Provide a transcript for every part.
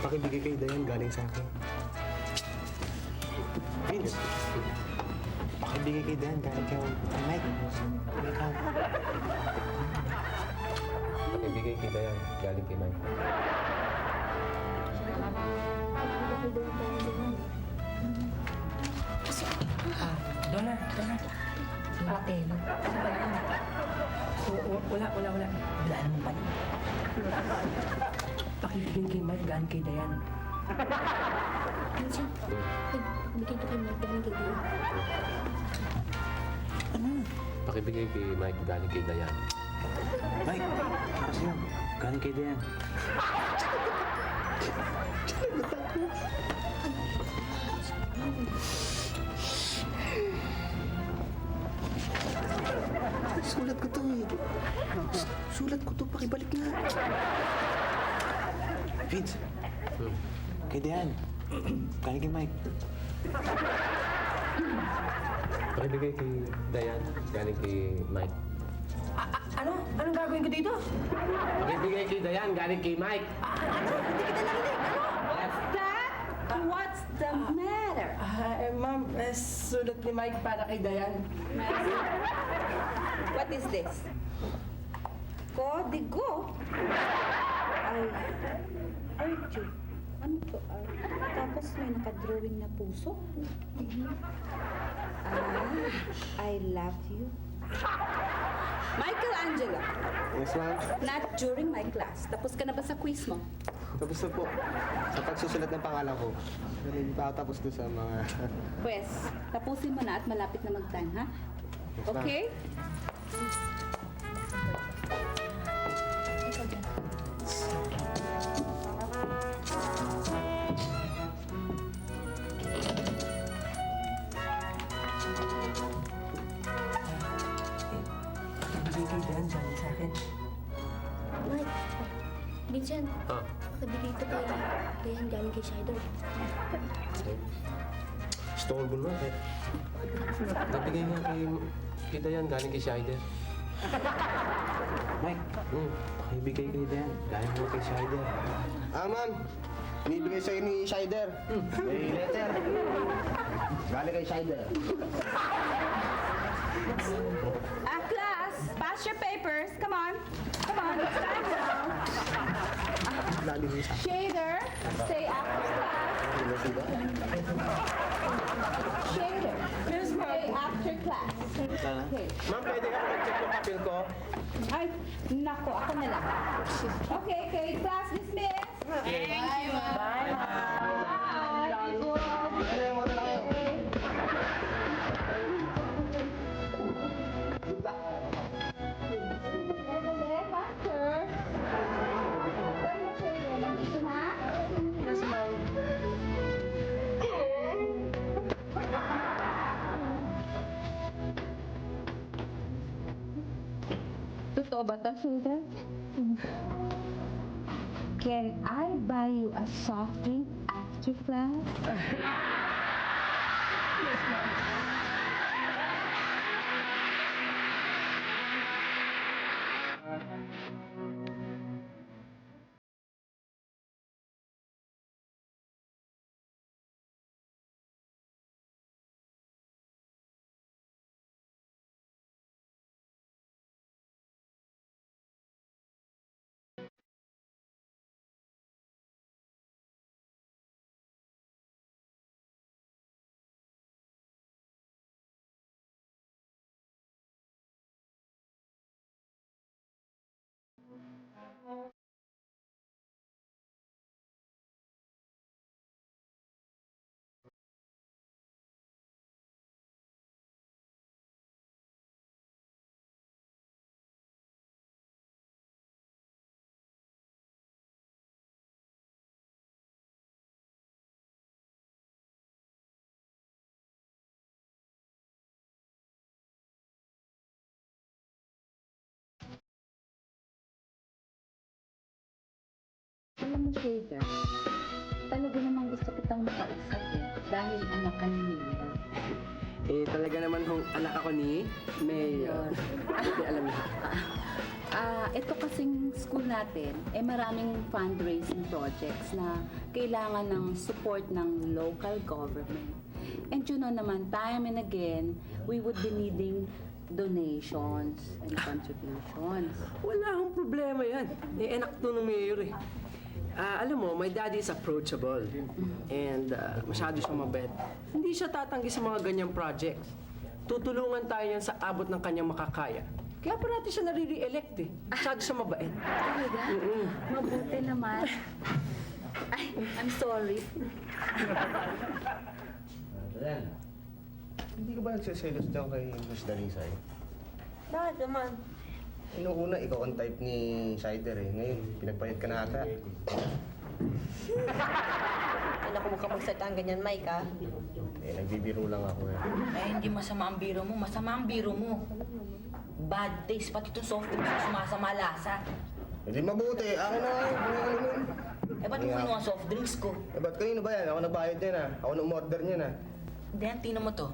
Pakibigay kay Dayan galing sa akin. Vince, pakibigay kay Dayan galing kay Mike. Ikaw. Pakibigay kay Dayan galing kay Mike. Donna. Telo. Ano ba yan? Wala. Wala naman pala. Pakibigyan kay Mike galing kay Dayan. Vincent, bigay ito kay Mike galing kay Dayan. Pakibigay kay Mike galing kay Dayan. Mike, kasi yun. Galing kay Dayan. Sulat ko to eh. Sulat ko to, pakibalik nga. Vince, kay Dayan. Galing kay Mike. Pakibigay kay Dayan galing kay Mike. Ano? Anong gagawin ko dito? Pakibigay kay Dayan galing kay Mike. Hindi kita narinig. What's that? What's the matter? Ma'am, sulat ni Mike para kay Dayan. What is this? Kodigo? Archie. Ano to? Tapos may nakadrawing na puso. I love you. Michelangelo, Yes, ma'am. not during my class. Tapos ka na ba sa quiz mo? Tapos na po. Sa pagsusulat ng pangalan ko. Pero hindi pa ako tapos ko sa mga... Pwes, tapusin mo na at malapit na mag-time, ha? Yes, ma'am. Okay? Pakibigay kay Dayan galing sa akin. Mike, Vincent, Ah, pakibigay ito kay Dayan galing kay Shider. storbo na eh. Pakibigay nga kay Dayan galing kay Shider. Mike, pakibigay kay Dayan. Galing mo kay Shider. Ma'am. Binibigay sa'yo ni Shider. May letter. Galing kay Shider. Class, pass your papers. Come on. Come on, it's time now. Lalo niya sa Shader, stay after class. Shader, stay after class. Okay. Ma'am, pwede ka mag-check yung papel ko? Ay, nako, ako na lang. Okay, class dismissed. Thank you. Bye, Faster. Yes, ma'am. Totoo ba ito, Hilda? Can I buy you a soft drink after class? Alam mo, Shader, talaga namang gusto kitang makausap eh, dahil anak ka ni Mila. Talaga naman hong anak ako ni Mayor. Hindi alam niya. Ito kasing school natin, maraming fundraising projects na kailangan ng support ng local government. And you know naman, time and again, we would be needing donations and contributions. Wala akong problema yan. Anak to ng Mayor eh. Alam mo, my daddy is approachable. And masyado siyang mabait. Hindi siya tatanggi sa mga ganyang projects. Tutulungan tayo yan sa abot ng kanyang makakaya. Kaya pa natin siya nare-re-elect eh. Masyado siya mabait. Talaga? Mabuti naman. Ay, I'm sorry. Ayan. Hindi ka ba nagsiselos dyan kay Miss Dalisay? Bakit naman? Noong una, ikaw ang type ni Shider eh. Ngayon, pinagpayat ka na ata. Ay, naku, mukhang magsalita ang ganyan, Mike, ah. Nagbibiro lang ako eh. Hindi masama ang biro mo. Masama ang biro mo. Bad taste, pati itong soft drinks na sumasama lasa. Hindi mabuti. Akin na nga yun. Ano nun? Ba't mo kinuha soft drinks ko? Ba't kanino ba yan? Ako nagbayad yan ah. Ako nag-order niyan ah. Then, tingnan mo to.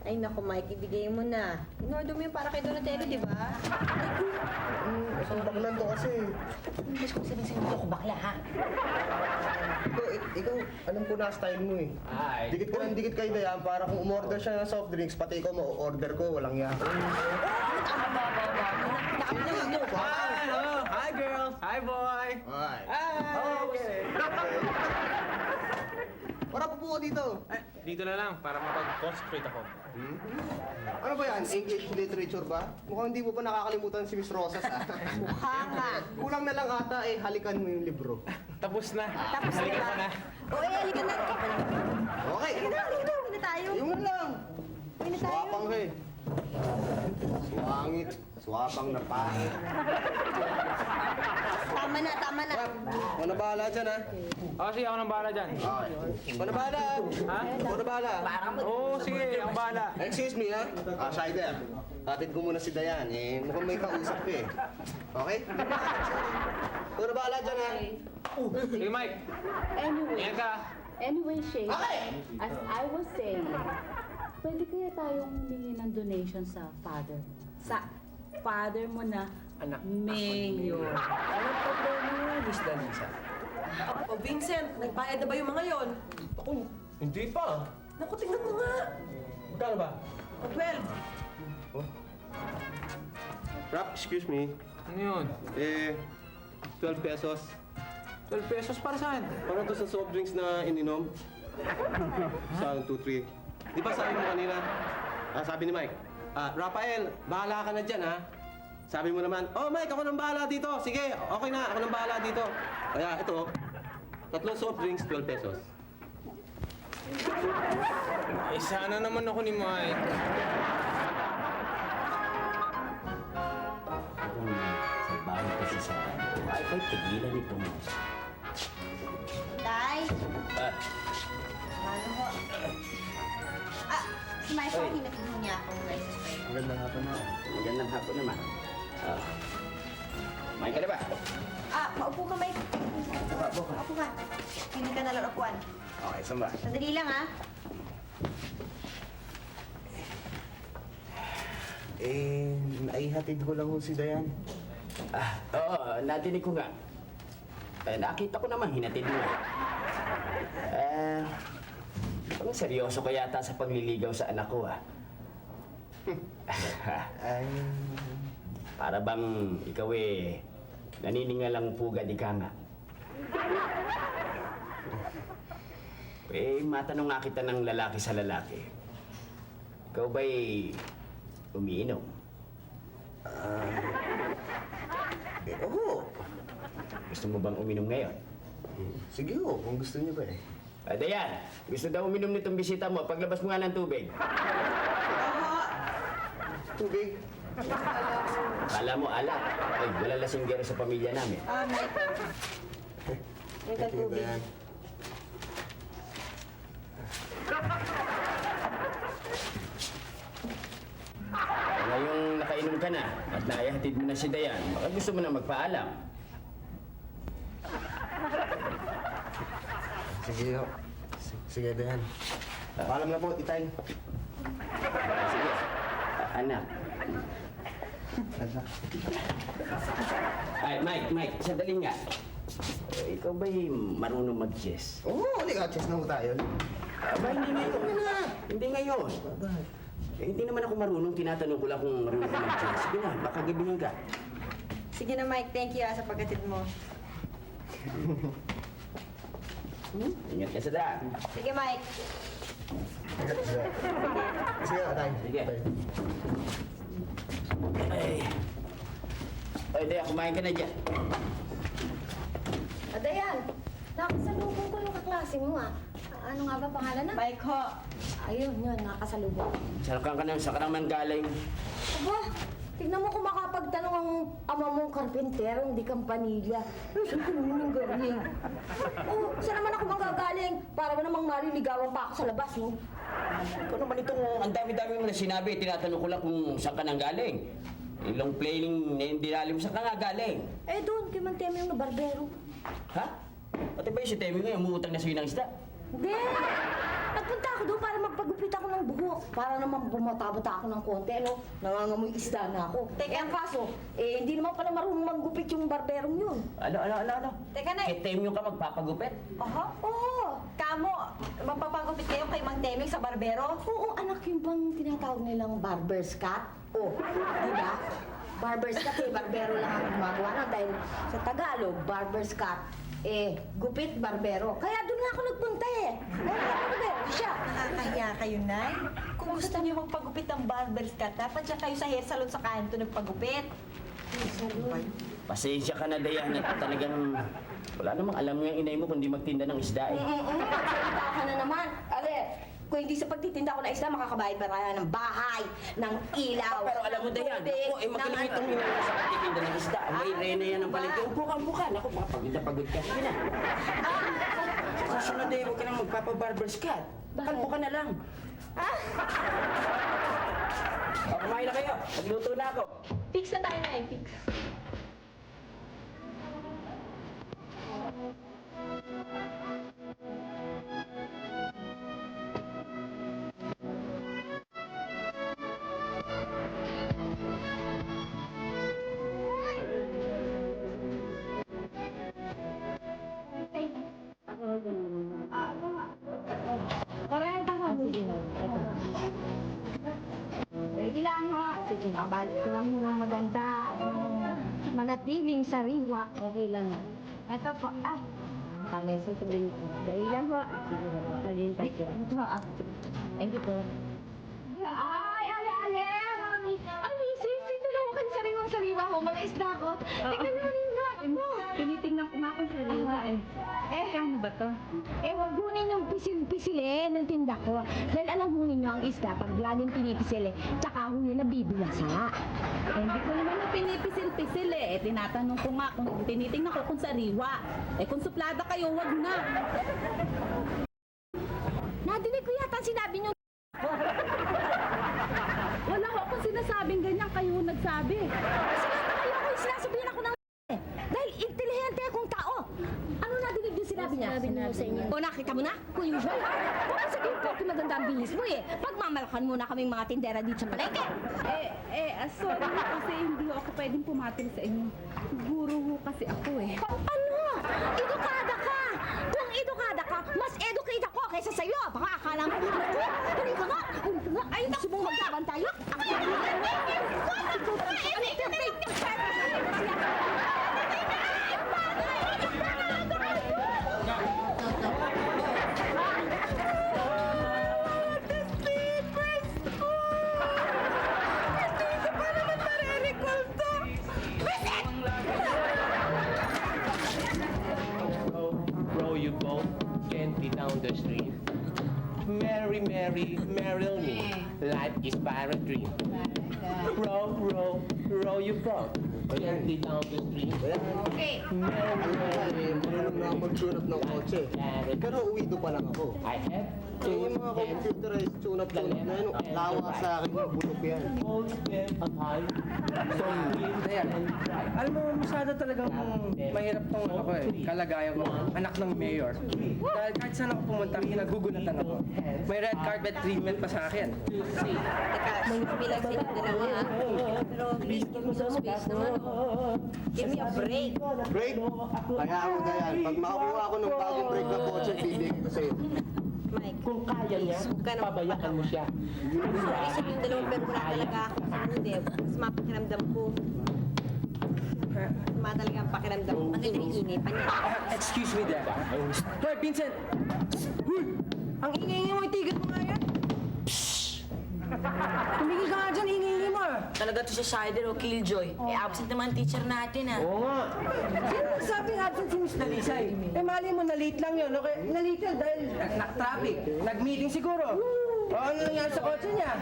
Ay, naku, Mike, ibigay mo na. In-order mo yung para kay Donatello, di ba? Isang baklan to kasi. Hindi ko sabihin sa'yo, hindi ako bakla, ha? Ikaw, alam ko na style mo eh. Dikit ka lang dikit kay Dayan para kung umorder siya ng soft drinks, pati ikaw ma-order ko, walang yan. Hello! Hi, girls! Hi, boy! Ay. Okay. Para po ko dito. Dito na lang para makapag-concentrate ako. Ano ba yan? English literature ba? Mukhang hindi mo pa nakakalimutan si Miss Rosas ah. Mukha nga. Kulang na lang ata eh, halikan mo yung libro. Tapos na. Tapos na ba? O, halika na. Okay. Halika na tayo. Yung na lang. Uwi na tayo. Swapang ka eh. Swangit. Swapang na pangit. Tama na, tama na. Ako na bahala dyan ah. Sige, ako nang bahala dyan. Ako na bahala. Ha? Ako na bahala. Oo, sige, ang bahala. Excuse me ha. Shider. Hatid ko muna si Dayan. Mukhang may kausap ka eh. Okay? Ako na bahala dyan ha. Sige, Mike. Anyway, Ingat ka. Shane, as I was saying, pwede kaya tayong humingi ng donation sa father? Sa father mo na Anak. Mayor. Anong problema, Miss Danisa? O Vincent, nagbayad na ba yung mga yon? Ako, hindi pa. Naku, tingnan mo nga. Magkano ba? O 12. Rap, excuse me. Ano yun? 12 pesos. 12 pesos para saan? Para to sa soft drinks na ininom. Sa 1, 2, 3. Di ba sabi mo kanina? Sabi ni Mike, Rafael, bahala ka na dyan ha. Sabi mo naman, oh Mike, ako nang bahala dito. Sige, okay na, ako nang bahala dito. Kaya ito, 3 soft drinks, 12 pesos. Sana naman ako ni Mike. Sa bahay kasi sa Wi-Fi, tigilan ito mo. Tay. Ano mo? Si Mike, hinatid niya ako ng license plate. Magandang hapon na. Magandang hapon naman. May ka na ba? Maupo ka, Mike. Maupo ka. Hindi ka na lang upuan. Okay, saan ba? Sandali lang, ha? Naihatid ko lang ho si Dayan. Oo, nadinig ko nga. Nakita ko naman, hinatid mo. Parang seryoso ka yata sa pagliligaw sa anak ko, Para bang ikaw naniningalang pugad ika nga. Matanong nga kita ng lalaki sa lalaki. Ikaw ba'y umiinom? Oo. Gusto mo bang uminom ngayon? Sige ho, kung gusto niyo ba eh. Dayan, gusto daw uminom nitong bisita mo. Paglabas mo nga ng tubig. Tubig. Kala mo alak. Ay, wala lasinggero sa pamilya namin. Mike. Yung tubig. Ngayong nakainom ka na at naihatid mo na si Dayan, baka gusto mo na magpaalam. Sige ho. Sige, Dayan. Paalam na po, Itay. Sige. Anak. Ay, Mike, sandali nga. Ikaw ba'y marunong mag-chess? Oo, chess na mo tayo. Aba, hindi ngayon. Hindi ngayon. Hindi naman ako marunong. Tinatanong ko lang kung marunong ka mag-chess. Sige na, baka gabihin ka. Sige na, Mike. Thank you sa pagkatid mo. Ingat ka sa daan. Sige, Mike. Sige, tayo. Sige. Ay, Dea, kumain ka na dyan. Dayan, nakasalubong ko yung kaklase mo Ano nga ba pangalan na? Mike ho. Ayun, yun, nakasalubong. Saan ka naman galing? Aba, tignan mo kung makapagtanong ang ama mong karpentero, hindi kampanilya. Saan ko naman yung galing? Oh, saan naman ako magagaling? Para ba namang maliligawan pa ako sa labas, no? Ikaw naman itong ang dami-dami mo na sinabi. Tinatanong ko lang kung saan ka nang galing. Ilong playing, hindi alam saan ka nga galing. Eh, doon, kay Manteme yung barbero. Ha? Pati ba yung si Temi ngayon, umuutang na sa'yo ng isda? Hindi! Nagpunta ako doon para magpagupit ako ng buhok. Para naman bumata-bata ako ng konti, no? Nangangamoy isda na ako. Teka, ang kaso, hindi naman pala marunong manggupit yung barberong yun. Ano? Teka na. Kay Temi ka magpapagupit? Aha. Oo! Kamo, magpapagupit kayo kay Mang Teming sa barbero? Oo, anak, yung bang tinatawag nilang barber's cut? Oh, di ba? Barber's cut, barbero lang ang gumagawa na dahil sa Tagalog, barber's cut, gupit, barbero. Kaya doon nga ako nagpunta Dahil ako barbero siya. Nakakahiya kayo, Nay. Kung gusto niyo magpagupit ng barber's cut, dapat siya kayo sa hair salon sa kanto nagpagupit. Pasensya ka na, Dayan, at talagang wala namang alam mo yung inay mo kundi magtinda ng isda eh. Magsalita ka na naman. Ale, kung hindi sa pagtitinda ko na isla, makakabayad pa tayo ng bahay, ng ilaw. Pero alam mo, Dayan, tubig, ako, magaling ng itong inay mo sa pagtitinda ng isda. May rena yan ang palengke. Upo ka. Naku, baka pagod na pagod ka. Sige na. Sa sunod eh, huwag ka nang magpapa-barber's cut. Kalbo ka na lang. O, kumain na kayo. Nagluto na ako. Fix na tayo na fix. Sige lang ho. Sige, mabalik ko lang muna maganda. Manatiling sariwa. Okay lang. Ito po, Kami sa sabihin ko. Dahil lang ho. Sige po. Nalintay ko. Thank you po. Ay, mami. Sis, tinulungan ka sa sariwang-sariwa ho. Mga isda ko. Tignan mo rin nga. Tinitingnan ko nga kung sariwa ano ba to? Wag mo ninyong pisil-pisilin ng tinda ko. Dahil alam mo ninyo ang isda, pag laging pinipisil tsaka ho yun nabibulasa. Hindi ko naman na pinipisil-pisil tinatanong ko nga kung tinitingnan ko kung sariwa. Kung suplada kayo, wag na. Nadinig ko yata ang sinabi niyo. Wala ko akong sinasabing ganyan, kayo nagsabi. Kasi yata kayo ako sinasabihin ako ng dahil intelihente akong tao. Ano nadinig yung sinabi niya? Sinabi niyo sa inyo. O nakita mo na? Kung usual. Kung sabihin po, maganda ang bihis mo Pagmamalakan mo na kaming mga tindera dito sa palengke. Sorry kasi hindi ako pwedeng pumatil sa inyo. Guro ho kasi ako Ano? Edukada ka! Kung edukada ka, mas educate ako kaysa sa'yo. Baka akala mo, huli ka nga! Ay, gusto mong maglaban tayo? Row you boat gently down the stream. Mary, Mary, marry me. Life is but a dream. Row, row, row know you from? Oriented down the street. Okay. Marunong na ako mag-tune-up ng kotse. Pero uwido pa lang ako. I have Yung mga computerized tune-up na yun, lawa sa akin, bulok yan. hold them up high. So Ayan. Alam mo, masyado talagang mahirap tong ano ko eh, kalagayan ko. Anak ng mayor. Dahil kahit saan ako pumunta, kinagugulatan ako. May red carpet treatment pa sa akin. Teka, bilang silang dalawa ha. Pero please, give me some space naman. Give me a break. Break? Kaya ako na yan. Pag makakuha ako ng bagong break na kotse, bibigyan ko sa'yo. Mike, kung kaya niya, huwag ka na pabayaan mo siya. sorry sa yung dalawang pero wala talaga ako sa mood eh. Mas mapakiramdam ko. Mas talaga ang pakiramdam ko. Ang inip-inipan niya. Excuse me there. Hoy, Vincent! Huy! Ang ingay-ingay mo, itigil mo nga yan. Tumigil ka nga dyan, ingay-ingay mo ah. Talaga to si Sider o Killjoy. Eh, absent naman ang teacher natin ah. Oo nga. Sino nagsabing absent si Miss Dalisay? Eh, mali mo, na-late lang yun. Okay, na-late yun dahil nag-traffic. Nag-meeting siguro. O, ano nangyari sa kotse niya?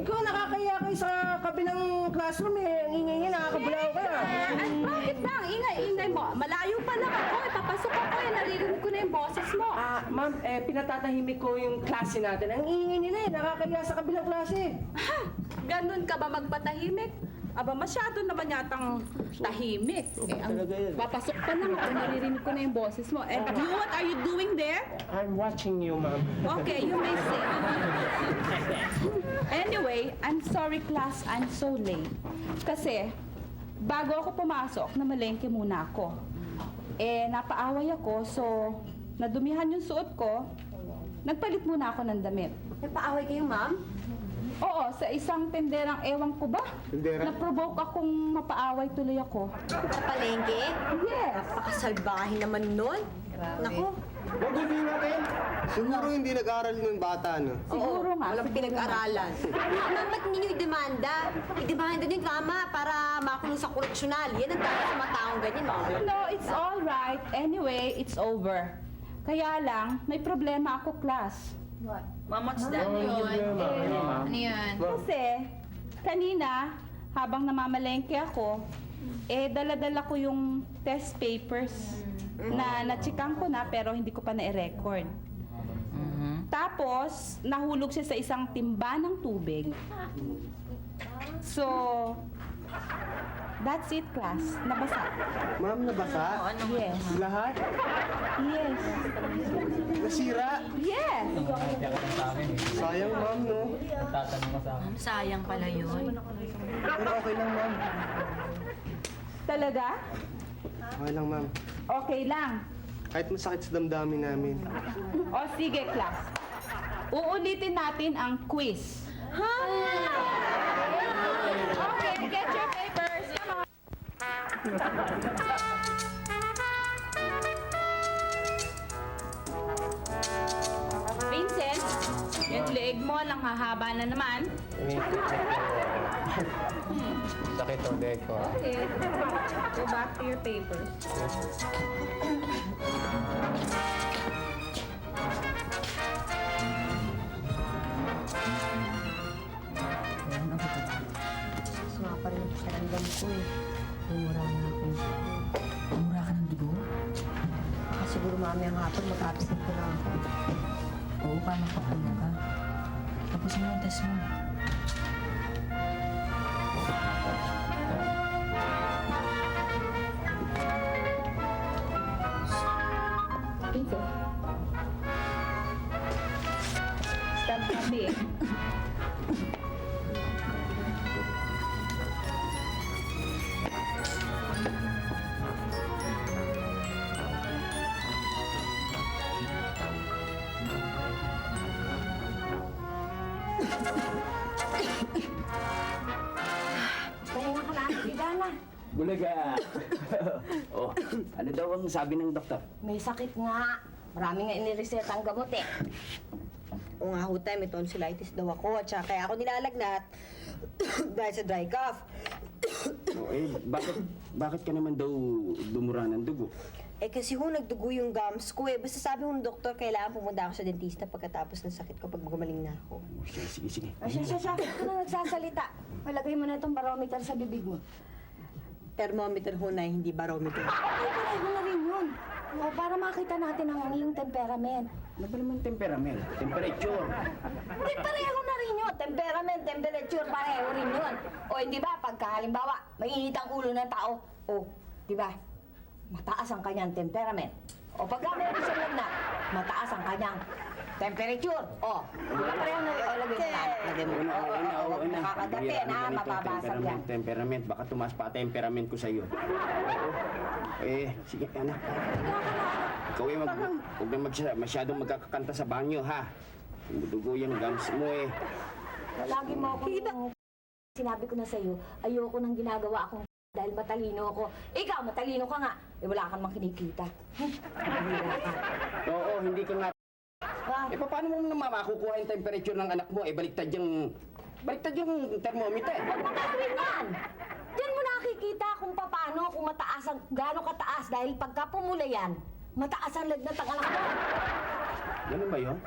Ikaw, nakakaya kayo sa kabilang classroom eh. Ang ingay niya, nakakabulaw ka. At bakit ba ang ingay-ingay mo? Malayo pa lang ako. Papasok ako eh. Naririnig ko na yung boses mo. Ma'am, pinatatahimik ko yung klase natin. Ang ingay nila eh, nakakaya sa kabilang klase. Ha? Ganun ka ba magpatahimik? Aba, masyado naman yatang tahimik. Eh, ang papasok pa lang ako, naririnig ko na yung boses mo. And you, what are you doing there? I'm watching you, ma'am. Okay, you may say. Anyway, I'm sorry class, I'm so late. Kasi, bago ako pumasok, namalengke muna ako. Eh, napaaway ako, so, nadumihan yung suot ko, nagpalit muna ako ng damit. May paaway kayo, ma'am? Oo, sa isang tenderang ewan ko ba? Tindera? Na-provoke akong mapaaway tuloy ako. Sa palengke? Yes. Napakasalbahin naman nun. Naku, Huwag sabihin natin. Siguro hindi nag-aaral yung bata, no? Siguro nga. walang pinag-aralan. Ma'am, ba't hindi nyo i-demanda? I-demanda nyo yung drama para makulong sa koreksyonal. Yan ang dapat sa mga taong ganyan, ma'am. No, it's all right. Anyway, it's over. Kaya lang, may problema ako, class. Mama, what's that? Ano yan? Kasi, kanina, habang namamalengke ako, dala-dala ko yung test papers na natsikan ko na pero hindi ko pa na-record. Tapos, nahulog siya sa isang timba ng tubig. So, that's it, class. Nabasa. Ma'am, nabasa? Yes. Lahat? Yes. Nasira? Yes. Sayang, ma'am, no? Ma'am, sayang pala yun. Pero okay lang, ma'am. Talaga? Okay lang, ma'am. Okay lang. Kahit masakit sa damdamin namin. O sige, class. Uulitin natin ang quiz. Okay, get your papers. Come on. Vincent, yung leeg mo lang hahaba na naman. Sakit o, Deko. Okay. Go back to your papers. Suma pa rin ang pakiramdam ko eh. Umura na ako. Umura ka ng dugo? Baka siguro mamayang hapon mag-absent ko na ako. Oo, paano papahinga ka? Tapos mo yung test mo. Vincent. Stop happy. Pahinga ka na, Bidana. Bulaga. Oh, ano daw ang sabi ng doktor? May sakit nga. Marami nga inireseta ang gamot eh. Oo nga ho tayo, may tonsillitis daw ako. At saka kaya ako nilalagnat dahil sa dry cough. Oh, bakit ka naman daw dumura ng dugo? Eh kasi ho, nagdugo yung gums ko eh. Basta sabi ng doktor, kailangan pumunta ako sa dentista pagkatapos ng sakit ko pag gumaling na ako. Sige. Siya. Ito na nagsasalita. Malagay mo na itong barometer sa bibig mo. Thermometer ho na, hindi barometer. Ay, pareho na rin yun. O, para makita natin ang iyong temperament. Ano ba naman temperament? Temperature. Hindi, pareho na rin yun. Temperament, temperature, pareho rin yun. O, hindi ba, pagka halimbawa, mainit ang ulo ng tao, o, di ba, mataas ang kanyang temperament. O, pagka meron siyang lagnat, mataas ang kanyang temperature. O, di ba pareho na rin? O, lagay mo na. Lagay mo. Huwag mo kakagapin, ha? Mababasag yan. Temperament. Baka tumaas pa temperament ko sa'yo. Sige, anak. Ikaw huwag na masyadong magkakakanta sa banyo, ha? Dugo yung gums mo, eh. Lagi mo ako sinabi ko na sa'yo, ayoko nang ginagawa akong dahil matalino ako. Ikaw, matalino ka nga. Eh, wala kang mang kinikita. Mahira ka. Oo, hindi ka nga. Ah, Paano mo naman makukuha yung temperature ng anak mo? Baliktad yung thermometer. Huwag mo gawin yan! Diyan mo nakikita kung paano, kung mataas ang, gaano kataas. Dahil pagka pumula yan, mataas ang lagnat ang anak mo. Ganun ba yun?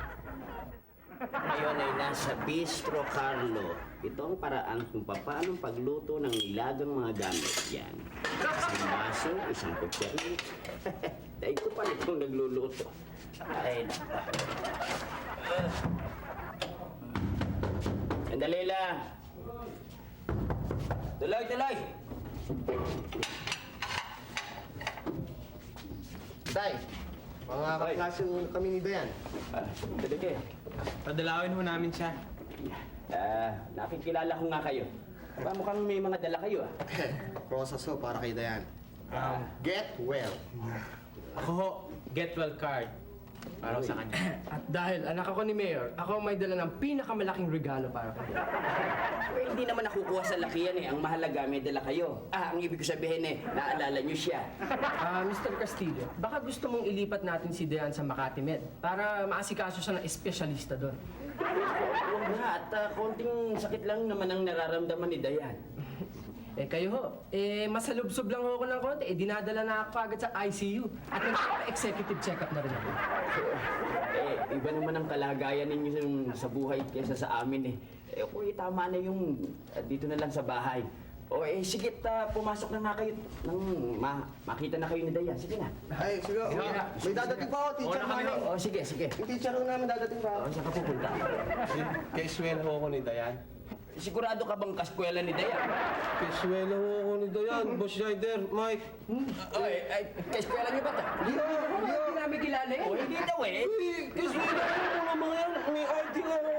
Ngayon ay nasa Bistro Carlo. Ito ang paraan kung paano pagluto ng nilagang mga gamit. Yan. Isang baso, isang kutsari. Dahil ko pa itong nagluluto. Ay, sandali lang. Tuloy! Tay, mga kaklase kami ni Dayan. Dali kayo. Padalawin ho namin siya. Nakikilala ko nga kayo. Mukhang may mga dala kayo, ah. Rosas ho, para kay Dayan. Get well. Ako ho, get well card. Para sa kanya. At dahil anak ako ni Mayor, ako ang may dala ng pinakamalaking regalo para kanya. Hindi naman nakukuha sa laki yan, eh. Ang mahalaga, may dala kayo. Ang ibig ko sabihin, naalala niyo siya. Mr. Castillo, baka gusto mong ilipat natin si Dayan sa Makati Med para maasikaso siya ng espesyalista doon. Huwag na, at konting sakit lang naman ang nararamdaman ni Dayan. Kayo ho, masalubsob lang ho ako ng konti. Dinadala na ako agad sa ICU. At nagpa-executive check-up na rin ako. Iba naman ang kalagayan ninyo sa buhay kaysa sa amin, eh. Tama na yung dito na lang sa bahay. Sige, pumasok na nga kayo nang makita na kayo ni Dayan. Sige na. Ay, sige. May dadating pa ako, teacher namin. Sige. Yung teacher ho namin dadating pa ako. Saan ka pupunta? Kay Swell ho ako ni Dayan. Sigurado ka bang kaskwela ni Dayan? Kay Swell ho ako ni Dayan. Boss Rider, Mike. Kaskwela niyo ba ito? Hindi namin kilala eh. Hindi daw, eh. Kay Swell ho ako mga yan. May ID nga ako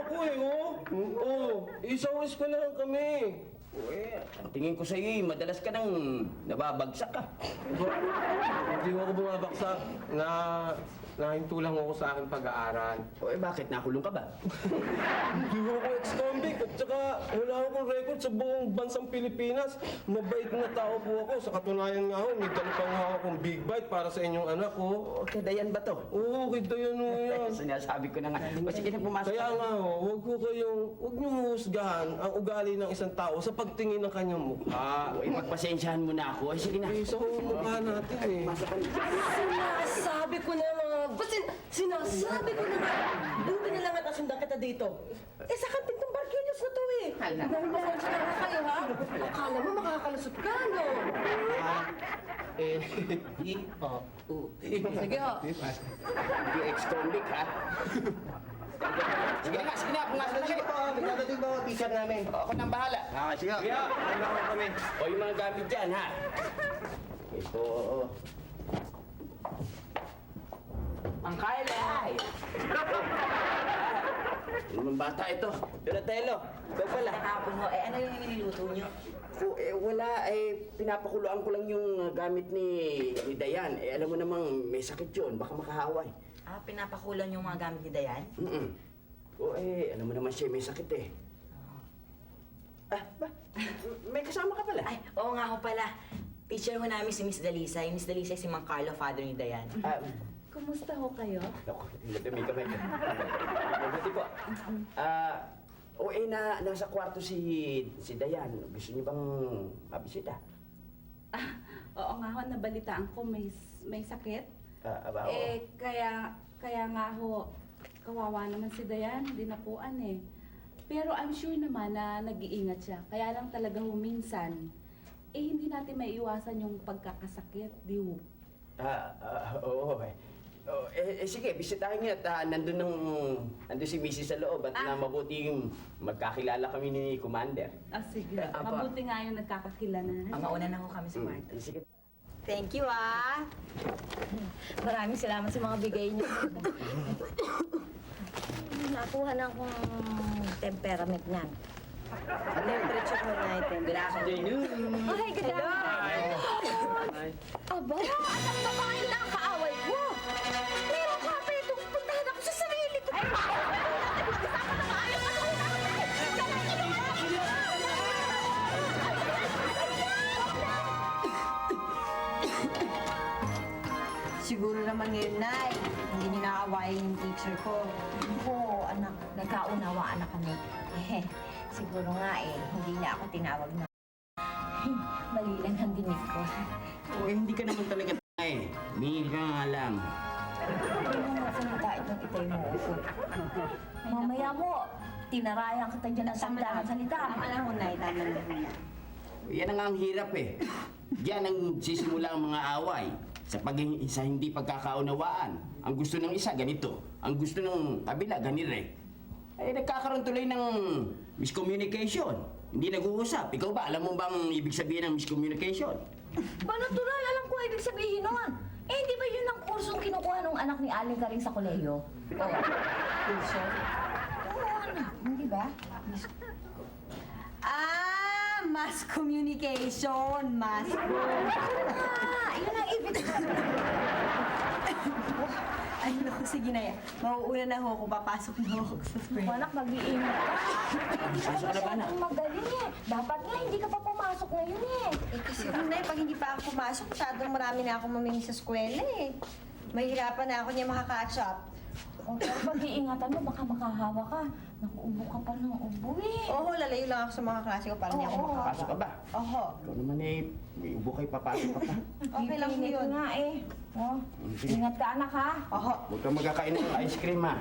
eh, isang eskwela lang kami. Ang tingin ko sa iyo, madalas ka nang nababagsak ka. Hindi ako bumabaksak. Nahinto lang ako sa aking pag-aaral. Bakit? Nakulong ka ba? Hindi ako ex-convict at saka wala akong record sa buong bansang Pilipinas. Mabait na tao po ako. Sa katunayan nga ho, may dala pa nga akong big bite para sa inyong anak ko. Okay, Dayan ba to? Oo, kay Dayan ho yan. Sinasabi ko na nga. Sige na, pumasok. Kaya nga ho, huwag niyong husgahan ang ugali ng isang tao sa pagtingin ng kanyang mukha. Magpasensyahan mo na ako. Sige na. Isa ho ang mukha natin eh. Sinasabi ko na mga... Sinasabi ko na nga. Buti na lang at nasundan kita dito. Sa kanting tong Barquillos na to eh. Dahil pasensya na nga kayo ha. Akala mo makakalusot ka, no? Sige ho. Hindi ex-convict, ha? Sige na. Pumasok na kayo. May dadating pa ako, teacher namin. Ako nang bahala. Sige. Kami. Yung mga gamit dyan, ha? Ito, Ang Carla. Yung bata ito. Donatello. Ikaw pala. Kahapon ho, ano yung nililuto niyo? Wala. Pinapakuluan ko lang yung gamit ni Dayan. Alam mo namang may sakit yun. Baka makahaway. Pinapakulan yung mga gamit ni Dayan? Alam mo naman siya may sakit, eh. May kasama ka pala. Ay, oo nga ho pala. Teacher ho namin si Miss Dalisay. Miss Dalisay si Mang Carlo, father ni Dayan. Kumusta ho kayo? Naku, may kamay ka. Mabuti po. Nasa kwarto si Dayan. Gusto niyo bang mabisita? Oo nga ho, nabalitaan ko may sakit. Aba, Kaya nga ho, kawawa naman si Dayan, dinapuan eh. Pero I'm sure naman na nag-iingat siya. Kaya lang talaga ho minsan, hindi natin maiiwasan yung pagkakasakit, di ho. Oo. Sige, bisitahin niyo at nandun si Mrs. sa loob at na mabuting magkakilala kami ni Commander. Sige. Mabuti nga yung nagkakakilala na. Mauna na ho kami sa kwarto. Sige. Thank you, ah. Maraming salamat sa mga bigay niyo. Nakuha na akong temperament niyan. Temperature mo na item. Oh, hi, good afternoon. Aba, anak na ba kayo ng kaaway ko? Meron ka pa itong puntahan ako sa sarili ko. Ay, mag-isama na maayos na ako Siguro naman ngayon, Nay, hindi niyo nakaawayin yung teacher ko. Oo, anak, nagkaunawaan na kami. Siguro nga hindi na ako tinawag na. Mali lang ang dinig ko. Hindi ka naman talaga Bingil ka nga lang. Ano nga salita itong itay mo? Mamaya mo, tinarayan kita dyan ng salita ng salita. Tama lang ho, Nay. Tama lang ho. Yan ang hirap eh. Diyan ang sisimula ang mga away. Sa hindi pagkakaunawaan. Ang gusto ng isa, ganito. Ang gusto ng kabila, ganito eh. Ay, nagkakaroon tuloy ng miscommunication. Hindi nag-uusap. Ikaw ba, alam mo bang ibig sabihin ng miscommunication? Ba, natural, alam ko ibig sabihin nun. Hindi ba yun ang kursong kinukuha ng anak ni Aling Karing sa kolehiyo? Kurso? Oo, anak. Hindi ba? Mass communication. Mass Yun ang ibig sabihin. Ay, naku, sige na yan. Mauuna na ho ako. Papasok na ho ako sa school. Anak, mag-iingat ka. Hindi ka pa masyadong magaling eh. Dapat nga, hindi ka pa pumasok ngayon eh. Kasi Nay, pag hindi pa ako pumasok, masyadong marami na ako mamimili sa eskwela eh. Mahirapan na ako niya makaka-catch up. Pero pag-iingatan mo, baka makahawa ka. Nakuubo ka pa ng ubo eh. Oo, lalayo lang ako sa mga klase ko para hindi ako makahawa. Pasok ka ba? Oo. Ikaw naman may ubo kayo, papasok ka pa. Okay lang Init yun. nga eh. Oh, ingat ka anak ha. Oo. Huwag kang magkakain ng ice cream ha.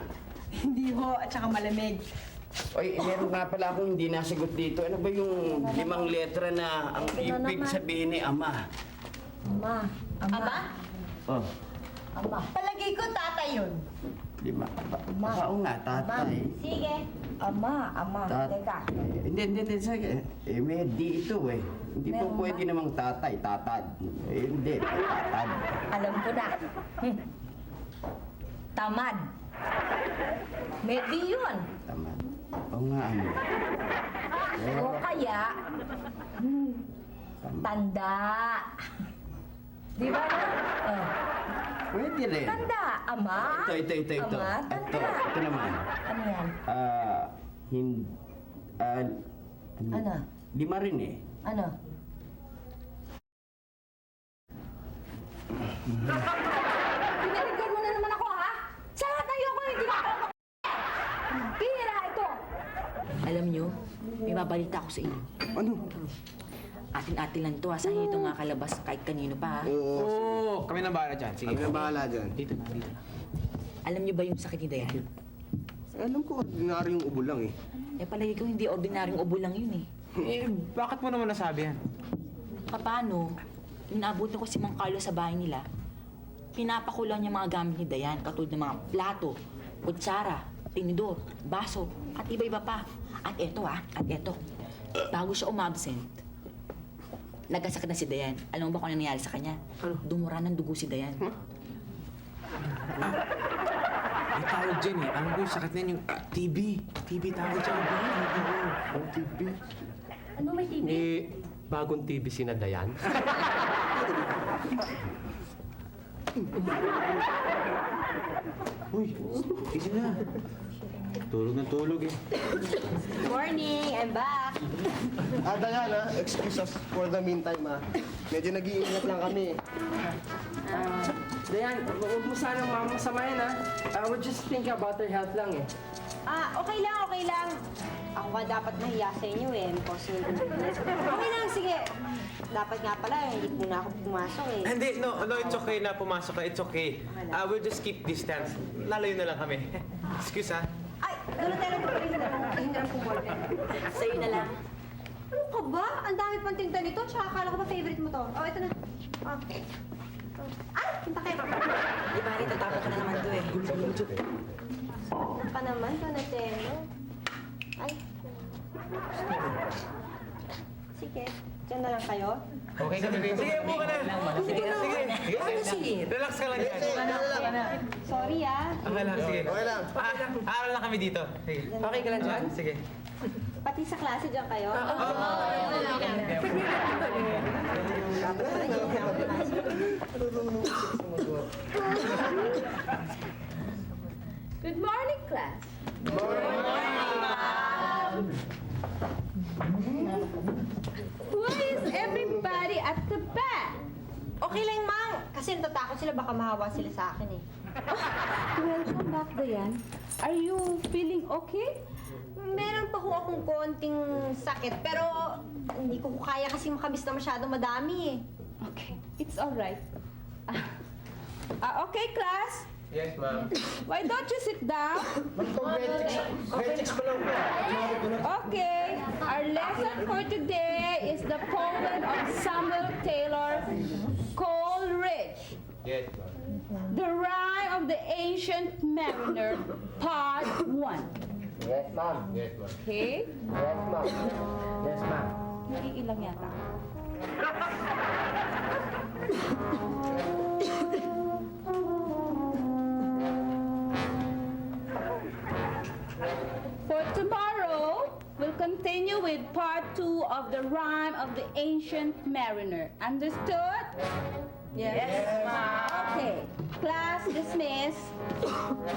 Hindi ho, at saka malamig. Oy, meron nga pala akong hindi nasagot dito. Ano ba yung 5 letra na ang ibig sabihin ni ama? Ama. Ama? Oh, Ama. Palagay ko tatay yun. 5. Oo nga, tatay. Sige. Ama. Teka. Hindi. Sige. May D ito eh. Hindi po Meron pwede namang tatay, tatad. Hindi, tatad. Alam ko na. Tamad. Maybe yun. Tamad. Oo nga, ano. O kaya, tanda. Di ba? Oh. Pwede rin. Tanda. Ama. Ito. Ama, tanda. Ito naman. Ano yan? Ano? 5 rin eh. Ano? Pinaligan mo na naman ako, ha? Sana tayo ko hindi na ako Pira ito! Alam nyo, may babalita ako sa inyo. Ano? Atin-atin lang to ha. Saan ito nga kalabas kahit kanino pa ha? Oo, kami na bahala dyan. Sige. Kami na bahala dyan. Dito na. Alam nyo ba yung sakit ni Dayan? Alam ko, ordinary yung ubo lang eh. Eh palagi ko hindi ordinaryong ubo lang yun eh. Eh, bakit mo naman nasabi yan? Paano? Inaabutin ko si Mang Carlo sa bahay nila. Pinapakulang niya mga gamit ni Dayan, katulad ng mga plato, kutsara, tinidor, baso, at iba-iba pa. At eto bago siya umabsent, nagkasakit na si Dayan. Alam mo ba kung ano nangyari sa kanya? Dumura ng dugo si Dayan. May tawag dyan eh. Alam ko yung sakit na yun, yung TB. TB tawag dyan. Ang TV. Ano may TV? May bagong TV si na Dayan. Uy, easy na. Tulog na tulog eh. Morning, I'm back. Diana, excuse us for the meantime Medyo nag-iingat lang kami. Dayan, huwag mo sanang mamasamayan ha. We're just thinking about her health lang eh. Okay lang. Ako nga dapat nahiya sa inyo eh. Okay lang, sige. dapat nga pala, hindi muna ako pumasok eh. Hindi, no, it's okay na pumasok ka. It's okay. We'll just keep distance. Lalayo na lang kami. Excuse, ha? Ay, Donatello, hindi na lang pumorder. Sa'yo na lang. Ano ka ba? Ang dami pang tinta nito, tsaka akala ko ba favorite mo to? Oh, ito na. Okay. Ay, tinta kayo. Di ba, Rita, tapos ka na naman to eh. Ano pa naman, Donatello? Ay. Sige, dyan na lang kayo. Okay kami rin. Sige, upo ka na. Sige. Relax ka lang dyan. Sorry ah. Okay lang, sige. Okay lang. Aaral lang kami dito. Sige. Okay ka lang dyan? Sige. Pati sa klase dyan kayo. Good morning, class. Why is everybody at the back? Okay lang, Mang. Kasi natatakot sila, baka mahawa sila sa akin eh. Welcome back, Dayan. Are you feeling okay? Meron pa ho akong konting sakit, pero hindi ko kaya kasi makabis na masyadong madami eh. Okay, it's all right. Okay, class. Yes, ma'am. Why don't you sit down? Grade 6 pa lang po. Okay, our lesson for today is the poem of Samuel Taylor, Coleridge. Yes, ma'am. The Rime of the Ancient Mariner, Part 1. Yes, ma'am. Yes, ma'am. Okay? Yes, ma'am. Yes, ma'am. Hindi ilang yata. For tomorrow, we'll continue with Part 2 of the Rime of the Ancient Mariner. Understood? Yes, ma'am. Okay. Class dismissed.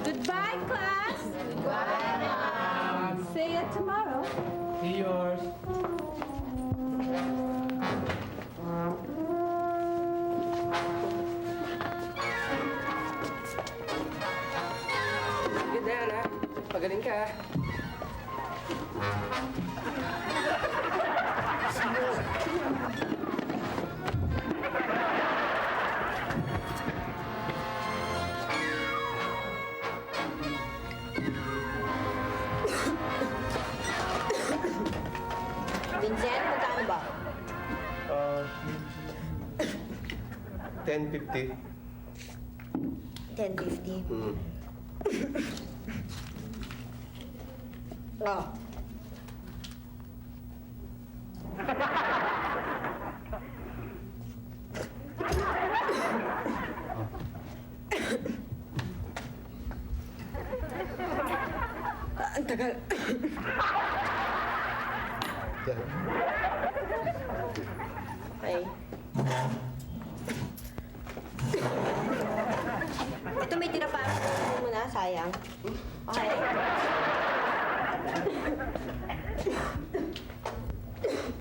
Goodbye, class. Goodbye, ma'am. See you tomorrow. See yours. Sige, Diana. Pagaling ka. Vincent, magkano ba? 10:50. 10.50. Mm. Oh. Ang tagal. Okay. Ito may tira pa. Ano mo na, sayang. Okay.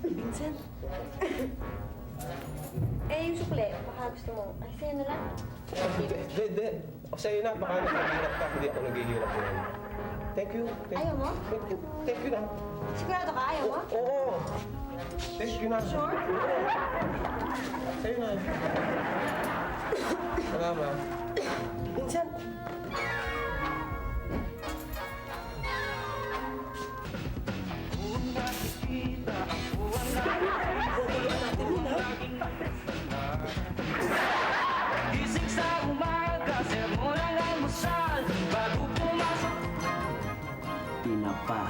Vincent. Yung sukle, baka gusto mo. Ay, sa'yo na lang. Hindi. O sa'yo na, baka naghihirap ka. Hindi ako naghihirap ngayon. Thank you. Ayaw mo? Thank you na. Sigurado ka, ayaw mo? Oo. Thank you na. Sure? Sa'yo na. Salamat. Vincent. Gising sa umaga, sermon ang almusal, bago pumasok. Tinapa.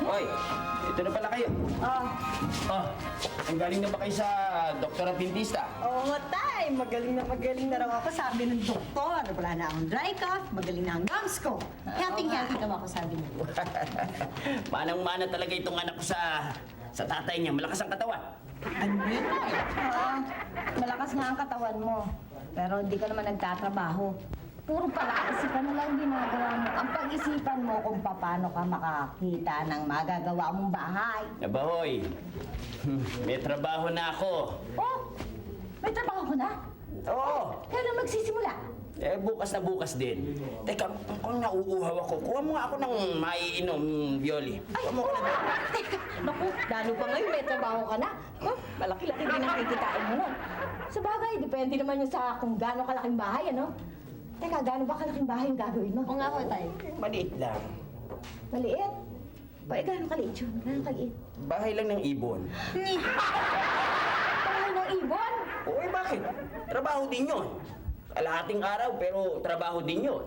Hoy, ito na pala kayo. Oh, ang galing na ba kayo sa doktor at dentista? Oo, tay. Magaling na raw ako, sabi ng doktor. Wala na akong dry cough, magaling na ang gums ko. Healthy daw ako, sabi niya. Manang-mana talaga itong anak ko sa tatay niya. Malakas ang katawan. Ano ba yun, tay? Malakas nga ang katawan mo. Pero hindi ka naman nagtatrabaho. Puro pala-isipan na lang ginagawa mo. Ang pag-isipan mo kung paano ka makakita ng magagawa mong bahay. Nabahoy, may trabaho na ako. Oh, may trabaho ko na. Oo, Kailan magsisimula? Eh, bukas na bukas din. Teka, kung nauuhaw ako, kuha mo nga ako ng maiinom, Violi. Kuha mo ko na. Naku, lalo pa ngayon, may trabaho ka na. Huh? Malaki-laki din ang kikitain mo nun. Sa bagay, depende naman yun sa kung gaano kalaking bahay, ano? Teka, gaano ba kalaking bahay yung gagawin mo? Oo nga ho, tay. Maliit lang. Maliit. Bakit gaano kaliit yun? Gaano kaliit? Bahay lang ng ibon. Bahay ng ibon? Oo, eh bakit? Trabaho din yun. Kalahating araw, pero trabaho din yun.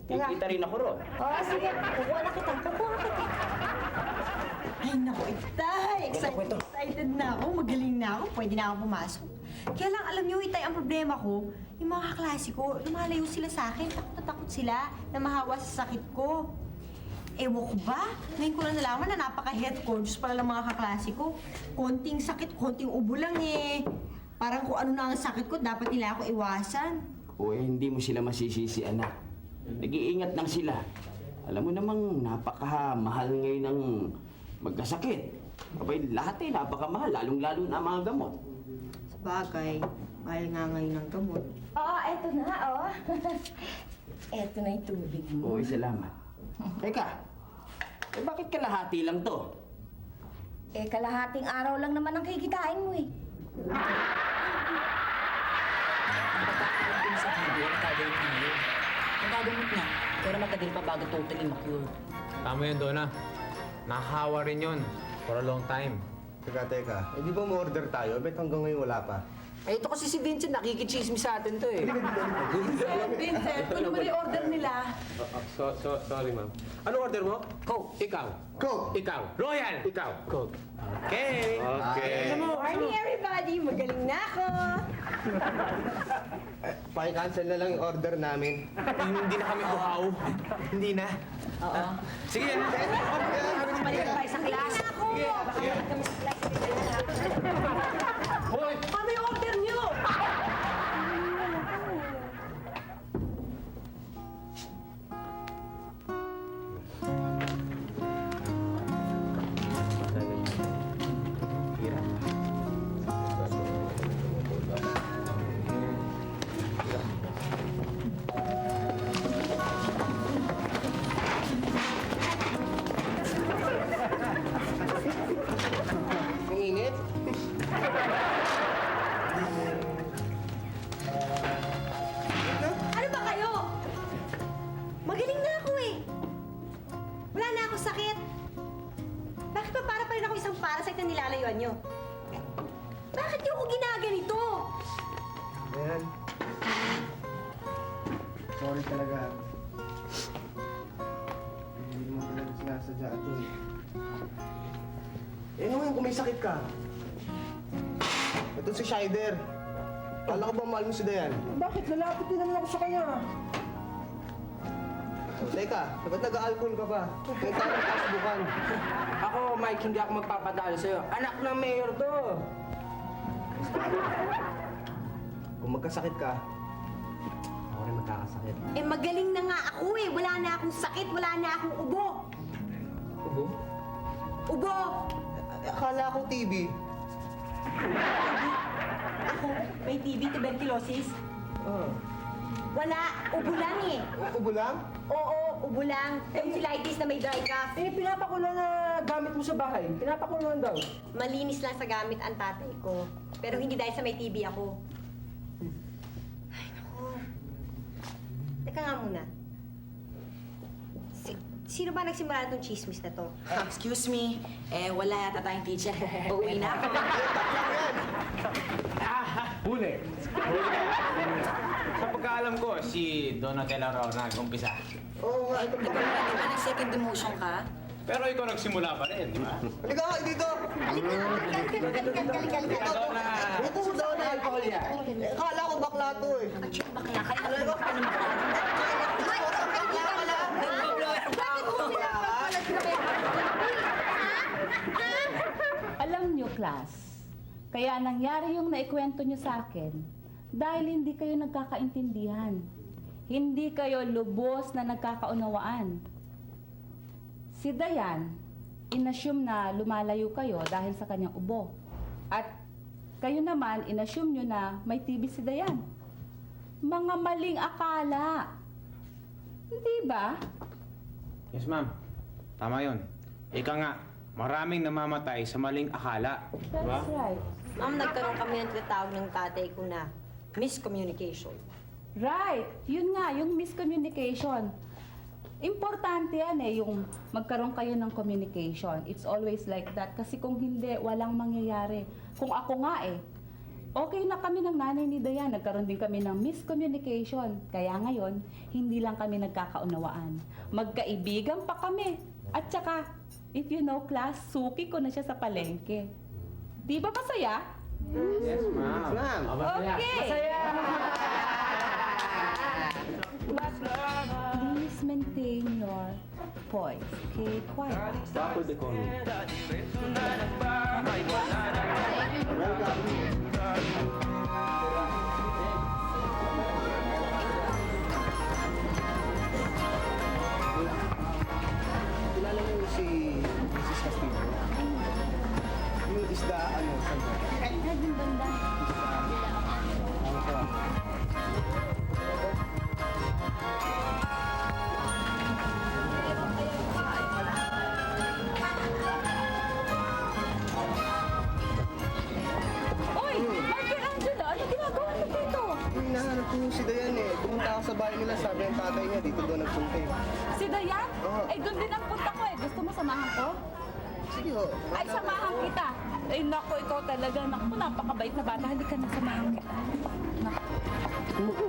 Kikita rin ako ron. Oo, sige. Kukuha na kita. Kukuha na kita. Ay, naku, itay! Excited na ako, magaling na ako, pwede na ako pumasok. Kaya lang, alam niyo, itay, ang problema ko, yung mga kaklase ko, lumalayo sila sa akin, takot na takot sila na mahawa sa sakit ko. Ewan ko ba? Ngayon ko lang nalaman na napaka-health conscious pala ng mga kaklase ko. Konting sakit, konting ubo lang eh. Parang kung ano na ang sakit ko, dapat nila ako iwasan. O eh, hindi mo sila masisisi, anak. Nag-iingat lang sila. Alam mo namang napakamahal ngayon ng magkasakit. Abay, lahat eh, napakamahal, lalong-lalo na ang mga gamot. Sa bagay, mahal nga ngayon ng gamot. Oo, eto na, oh. Eto na yung tubig mo. Oo, salamat. Teka, eh bakit kalahati lang to? Eh, kalahating araw lang naman ang kikitain mo, eh. Pagkakaroon din sa TV, nagkagamit na yun. Nagagamit na, pero matagal pa bago totally ma-cure. Tama yun, Donna. Nakahawa rin yun for a long time. Teka. Eh, di ba mo-order tayo? Bet hanggang ngayon wala pa. Eh, ito kasi si Vincent, nakikichismis sa atin to eh. Vincent, ano ba yung order nila? Sorry, ma'am. Anong order mo? Coke. Ikaw. Coke! Ikaw. Royal! Ikaw. Coke. Okay. Good morning, everybody! Magaling na ako! Paki-cancel na lang yung order namin. Hindi na kami uhaw. Hindi na. Oo. Sige, Balik tayo sa class. Hoy! Ano yung order niyo? Ang init. Ano ba kayo? Magaling na ako eh. Wala na ako sakit. Bakit pa para pa rin ako isang parasite na nilalayuan nyo? Bakit niyo ako ginaganito? Ayan. Sorry talaga. Hindi mo talaga sinasadya ito eh. Eh naman kung may sakit ka. Ito si Shider. Kala ko ba mahal mo si Dayan? Bakit? Lalapit din naman ako sa kanya. Oh, teka, ba't nag-alcohol ka pa? May tamang kasubukan. Ako, Mike, hindi ako magpapadalo sa'yo. Anak ng mayor to. Kung magkasakit ka, ako rin magkakasakit. Eh magaling na nga ako eh. Wala na akong sakit, wala na akong ubo. Ubo? Ubo! Akala ko TV. Ako, may TB, tuberculosis. Oh. Wala, ubo lang eh. Ubo lang? Oo, ubo lang. Tonsillitis na may dry cough. Eh, pinapakulo na gamit mo sa bahay. Pinapakulo daw. Malinis lang sa gamit ang tatay ko. Pero hindi dahil sa may TB ako. Ay, naku. Teka nga muna. Sino ba nagsimula itong chismis na to? Excuse me, wala yata tayong teacher. Uuwi na ako. Huli. Sa pagkaalam ko, si Donatella raw nag-umpisa. Oo nga, ito pa. Di ba nag-second demotion ka? Pero ikaw nagsimula pa rin, di ba? Halika ka dito! Ikaw daw na... Ito mo daw na alcohol yan. Akala ko bakla to eh. Bakla ka na ba ka naman? Alam niyo, class, kaya nangyari yung naikwento niyo sa akin dahil hindi kayo nagkakaintindihan. Hindi kayo lubos na nagkakaunawaan. Si Dayan, inassume na lumalayo kayo dahil sa kanyang ubo. At kayo naman, inassume nyo na may TB si Dayan. Mga maling akala. Hindi ba? Yes, ma'am. Tama yun. Ika nga, maraming namamatay sa maling akala. Diba? That's right. Ma'am, nagkaroon kami ng tinatawag ng tatay ko na miscommunication. Right. Yun nga, yung miscommunication. Importante yan eh, yung magkaroon kayo ng communication. It's always like that. Kasi kung hindi, walang mangyayari. Kung ako nga eh, okay na kami ng nanay ni Dayan. Nagkaroon din kami ng miscommunication. Kaya ngayon, hindi lang kami nagkakaunawaan. Magkaibigan pa kami. At saka, if you know class, suki ko na siya sa palengke. Di ba masaya? Yes, ma'am. Ma'am. Okay! Masaya! But please maintain your poise. Okay? Quiet. Backward economy. Kilala mo si Mrs. Castillo? Yung isda, ano, saan ba? Naging banda. Ano ka? Oy! Michelangelo! Ano ginagawa mo dito? Hinahanap ko si Dayan eh. Pumunta ako sa bahay nila, sabi ng tatay niya, dito daw nagpunta eh. Si Dayan? Oo. Ay, doon din ang punta ko eh. Gusto mo samahan ko? Sige ho. Ay, samahan kita. Ay, naku, ikaw talaga. Naku, napakabait na bata. Halika na, samahan kita. Naku.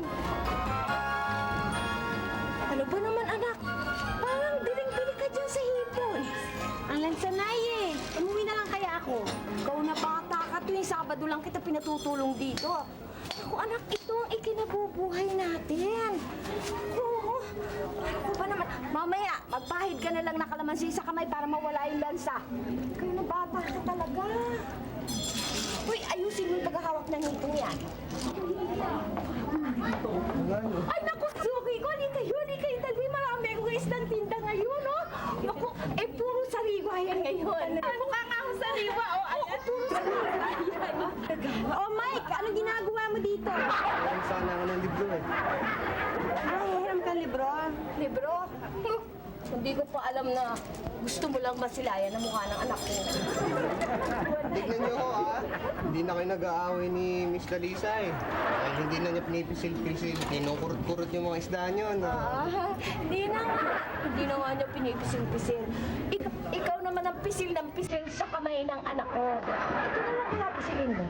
Ano ba naman, anak? Parang diling-dili ka dyan sa hipon. Ang lansanay eh. Umuwi na lang kaya ako. Ikaw na bata ka tuwing Sabado lang kita pinatutulong dito. Ako, anak, ito ang ikinabubuhay natin. Oo. Ano ba naman? Mamaya, magpahid ka na lang na kalamansi sa kamay para mawala yung lansa. Ikaw na bata ka talaga. Uy, ayusin mo yung paghahawak ng hitong yan. Ay, naku, suki ko. Halika yun, dali. Marami akong isdang tinda ngayon, no? Naku, puro sariwa yan ngayon. Ay, mukha nga ako sariwa. Ayan, puro sariwa yan. Oh, Mike, anong ginagawa mo dito? Alam sana ako ng libro eh. Ay, hiram ka libro. Libro? Hindi ko pa alam na gusto mo lang masilayan ang mukha ng anak ko. Tignan niyo ho ah. Hindi na kayo nag-aaway ni Miss Larissa eh. Dahil hindi na niya pinipisil-pisil. Kinukurot-kurot yung mga isda niyo. No? Hindi na nga. Hindi na nga niya pinipisil-pisil. Ikaw naman ang pisil ng pisil sa kamay ng anak ko. Ito na lang pinapisilin mo.